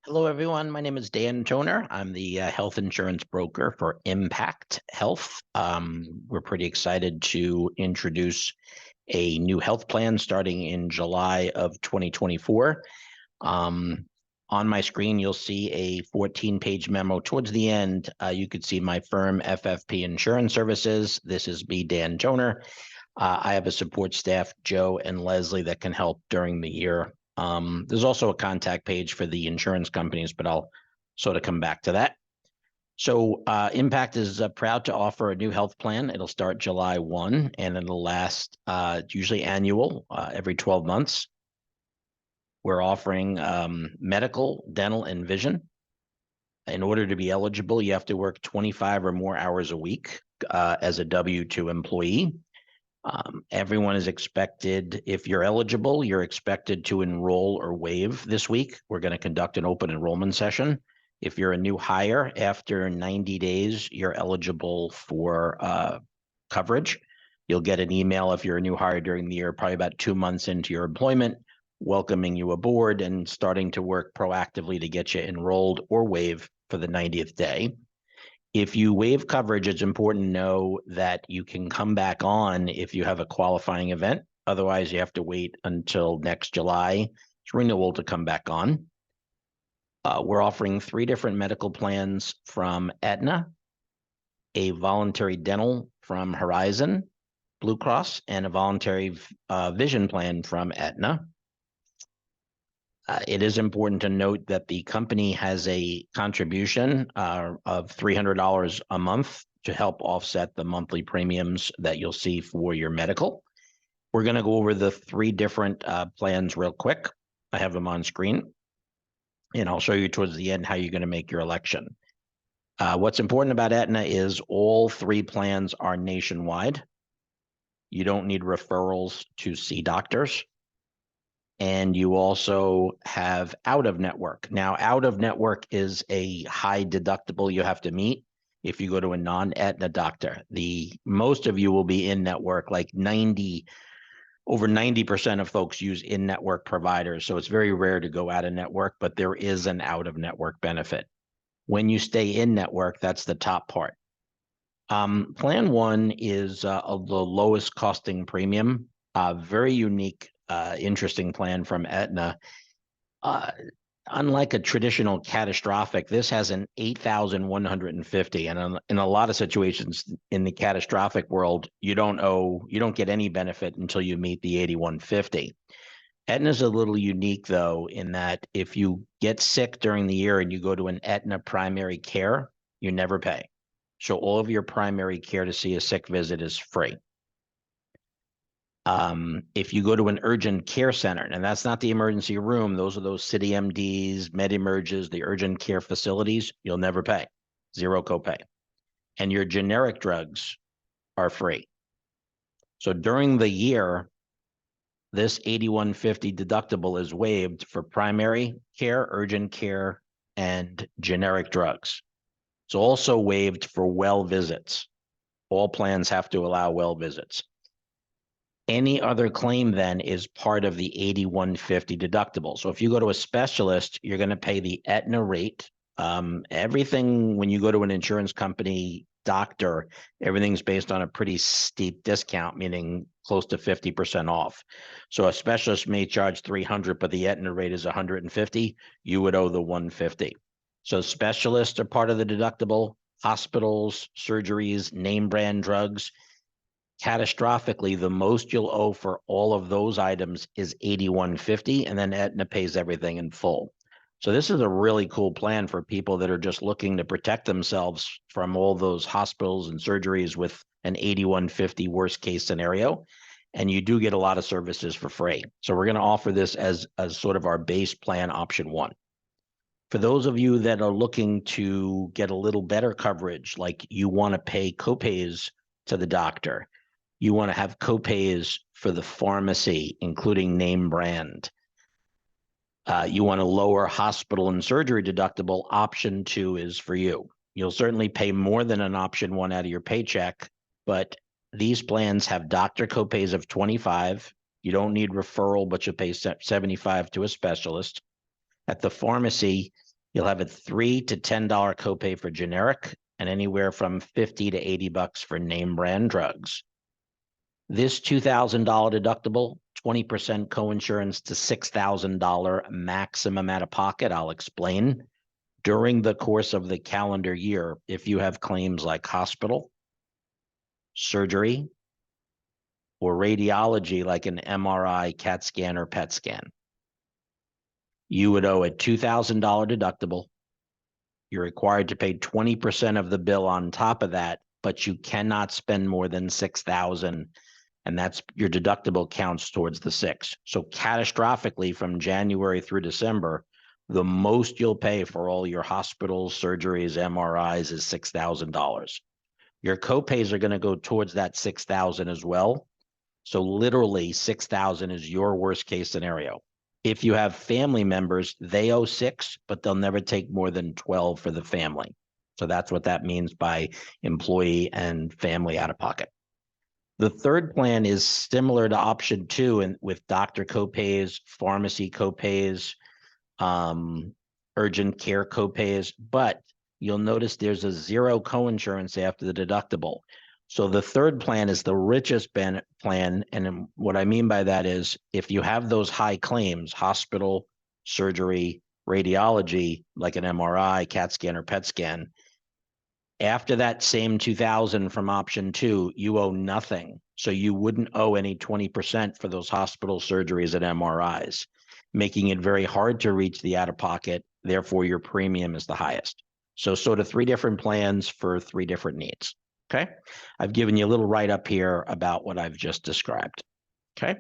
Hello, everyone. My name is Dan Toner. I'm the health insurance broker for Impact Health. We're pretty excited to introduce a new health plan starting in July of 2024. On my screen, you'll see a 14-page memo. Towards the end, you could see my firm, FFP Insurance Services. This is me, Dan Toner. I have a support staff, Joe and Leslie, that can help during the year. There's also a contact page for the insurance companies, but I'll sort of come back to that. So Impact is proud to offer a new health plan. It'll start July 1 and it'll last usually annual, every 12 months. We're offering medical, dental, and vision. In order to be eligible, you have to work 25 or more hours a week as a W-2 employee. Everyone is expected, if you're eligible, you're expected to enroll or waive this week. We're going to conduct an open enrollment session. If you're a new hire, after 90 days, you're eligible for coverage. You'll get an email if you're a new hire during the year, probably about 2 months into your employment, welcoming you aboard and starting to work proactively to get you enrolled or waive for the 90th day. If you waive coverage, it's important to know that you can come back on if you have a qualifying event. Otherwise, you have to wait until next July's renewal to come back on. We're offering 3 different medical plans from Aetna, a voluntary dental from Horizon Blue Cross, and a voluntary vision plan from Aetna. It is important to note that the company has a contribution of $300 a month to help offset the monthly premiums that you'll see for your medical. We're going to go over the 3 different plans real quick. I have them on screen, and I'll show you towards the end how you're going to make your election. What's important about Aetna is all 3 plans are nationwide. You don't need referrals to see doctors. And you also have out-of-network. Now, out-of-network is a high deductible you have to meet if you go to a non-Aetna doctor. Most of you will be in-network, like over 90% of folks use in-network providers. So it's very rare to go out-of-network, but there is an out-of-network benefit. When you stay in-network, that's the top part. Plan 1 is the lowest costing premium, very unique, interesting plan from Aetna. Unlike a traditional catastrophic, this has an 8,150, and in a lot of situations in the catastrophic world, you don't get any benefit until you meet the 8,150. Aetna's a little unique though, in that if you get sick during the year and you go to an Aetna primary care, you never pay. So all of your primary care to see a sick visit is free. If you go to an urgent care center, and that's not the emergency room, those are those city MDs, med-emerges, the urgent care facilities, you'll never pay, 0 copay. And your generic drugs are free. So during the year, this 8,150 deductible is waived for primary care, urgent care, and generic drugs. It's also waived for well visits. All plans have to allow well visits. Any other claim then is part of the 8,150 deductible. So if you go to a specialist, you're going to pay the Aetna rate. Everything, when you go to an insurance company doctor, everything's based on a pretty steep discount, meaning close to 50% off. So a specialist may charge $300, but the Aetna rate is $150. You would owe the $150. So specialists are part of the deductible. Hospitals, surgeries, name brand drugs. Catastrophically, the most you'll owe for all of those items is $8,150, and then Aetna pays everything in full. So this is a really cool plan for people that are just looking to protect themselves from all those hospitals and surgeries with an $8,150 worst case scenario. And you do get a lot of services for free. So we're going to offer this as sort of our base plan option 1. For those of you that are looking to get a little better coverage, like you want to pay copays to the doctor, you want to have copays for the pharmacy, including name brand. You want to lower hospital and surgery deductible, option 2 is for you. You'll certainly pay more than an option 1 out of your paycheck, but these plans have doctor copays of $25. You don't need referral, but you'll pay $75 to a specialist. At the pharmacy, You'll have a $3 to $10 copay for generic and anywhere from $50 to $80 for name brand drugs. This $2,000 deductible, 20% coinsurance to $6,000 maximum out of pocket. I'll explain. During the course of the calendar year, if you have claims like hospital, surgery, or radiology like an MRI, CAT scan, or PET scan, you would owe a $2,000 deductible. You're required to pay 20% of the bill on top of that, but you cannot spend more than $6,000, and that's your deductible counts towards the $6,000. So catastrophically, from January through December, the most you'll pay for all your hospitals, surgeries, MRIs is $6,000. Your copays are going to go towards that $6,000 as well. So literally $6,000 is your worst case scenario. If you have family members, they owe $6,000, but they'll never take more than $12,000 for the family. So that's what that means by employee and family out of pocket. The third plan is similar to option 2, and with doctor copays, pharmacy copays, urgent care copays, but you'll notice there's a zero coinsurance after the deductible. So the third plan is the richest plan. And what I mean by that is if you have those high claims, hospital, surgery, radiology, like an MRI, CAT scan, or PET scan, after that same $2,000 from option 2, you owe nothing. So you wouldn't owe any 20% for those hospital surgeries and MRIs, making it very hard to reach the out-of-pocket. Therefore, your premium is the highest. So sort of 3 different plans for 3 different needs. Okay, I've given you a little write-up here about what I've just described. Okay,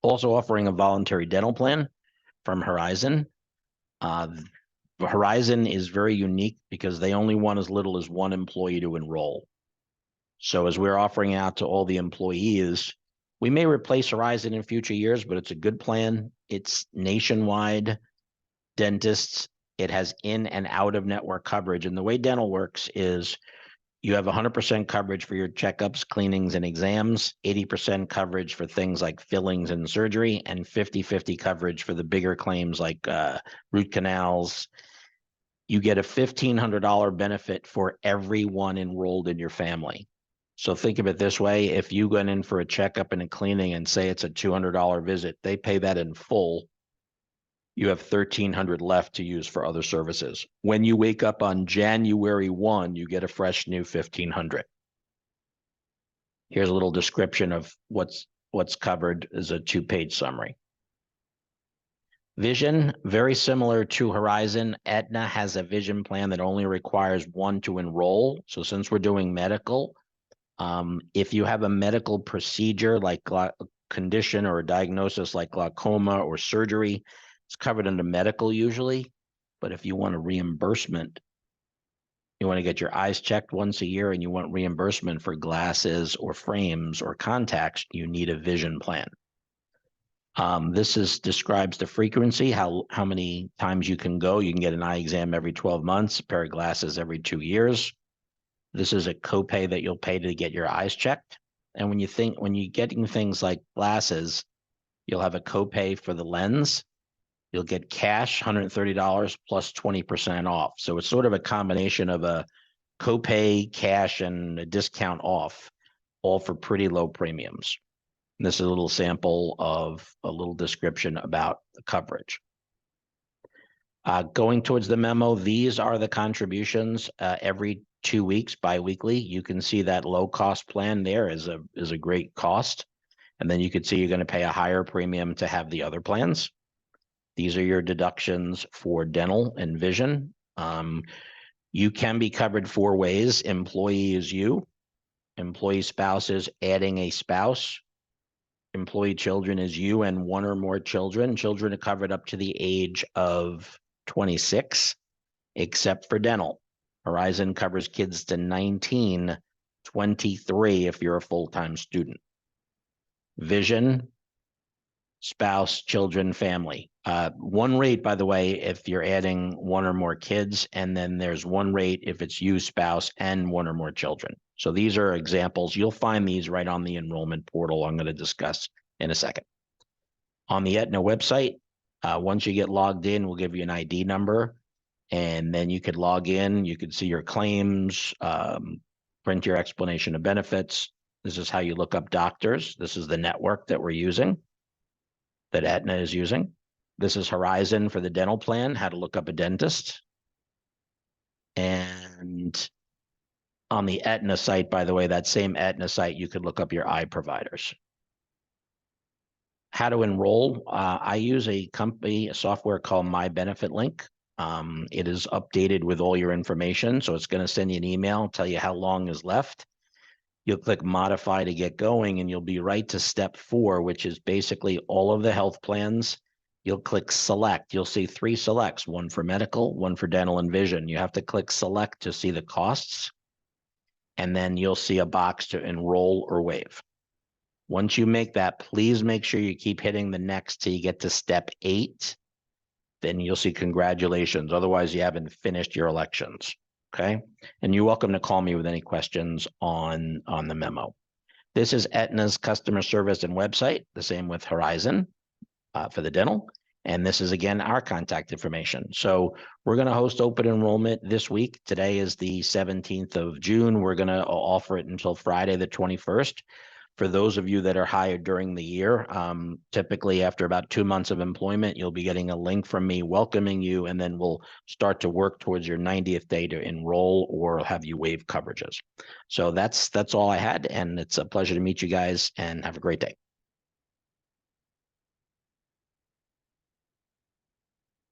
also offering a voluntary dental plan from Horizon. Horizon is very unique because they only want as little as 1 employee to enroll. So as we're offering out to all the employees, we may replace Horizon in future years, but it's a good plan. It's nationwide dentists. It has in and out of network coverage. And the way dental works is you have 100% coverage for your checkups, cleanings, and exams, 80% coverage for things like fillings and surgery, and 50-50 coverage for the bigger claims like root canals. You get a $1,500 benefit for everyone enrolled in your family. So think of it this way. If you went in for a checkup and a cleaning and say it's a $200 visit, they pay that in full. You have $1,300 left to use for other services. When you wake up on January 1, you get a fresh new $1,500. Here's a little description of what's covered as a 2-page summary. Vision, very similar to Horizon. Aetna has a vision plan that only requires 1 to enroll. So since we're doing medical, if you have a medical procedure like condition or a diagnosis like glaucoma or surgery, it's covered under medical usually. But if you want a reimbursement, you want to get your eyes checked once a year and you want reimbursement for glasses or frames or contacts, you need a vision plan. This describes the frequency, how many times you can go. You can get an eye exam every 12 months, a pair of glasses every 2 years. This is a copay that you'll pay to get your eyes checked. And when you're getting things like glasses, you'll have a copay for the lens. You'll get cash, $130 plus 20% off. So it's sort of a combination of a copay, cash, and a discount off, all for pretty low premiums. And this is a little sample of a little description about the coverage. Going towards the memo, these are the contributions every 2 weeks, biweekly. You can see that low-cost plan there is a great cost. And then you can see you're going to pay a higher premium to have the other plans. These are your deductions for dental and vision. You can be covered 4 ways. Employee is you. Employee spouse is adding a spouse. Employee children is you and 1 or more children. Children are covered up to the age of 26, except for dental. Horizon covers kids to 19, 23 if you're a full-time student. Vision, spouse, children, family. 1 rate, by the way, if you're adding 1 or more kids, and then there's 1 rate if it's you, spouse, and 1 or more children. So these are examples. You'll find these right on the enrollment portal I'm going to discuss in a second. On the Aetna website, once you get logged in, we'll give you an ID number. And then you could log in, you could see your claims, print your explanation of benefits. This is how you look up doctors. This is the network that we're using, that Aetna is using. This is Horizon for the dental plan, how to look up a dentist. And on the Aetna site, by the way, that same Aetna site, you could look up your eye providers. How to enroll. I use a software called My Benefit Link. It is updated with all your information. So it's going to send you an email, tell you how long is left. You'll click modify to get going, and you'll be right to step 4, which is basically all of the health plans. You'll click select. You'll see 3 selects, one for medical, one for dental and vision. You have to click select to see the costs. And then you'll see a box to enroll or waive. Once you make that, please make sure you keep hitting the next till you get to step 8. Then you'll see congratulations. Otherwise, you haven't finished your elections. Okay. And you're welcome to call me with any questions on the memo. This is Aetna's customer service and website, the same with Horizon for the dental. And this is, again, our contact information. So we're going to host open enrollment this week. Today is the 17th of June. We're going to offer it until Friday, the 21st. For those of you that are hired during the year, typically after about 2 months of employment, you'll be getting a link from me welcoming you, and then we'll start to work towards your 90th day to enroll or have you waive coverages. So that's all I had, and it's a pleasure to meet you guys, and have a great day.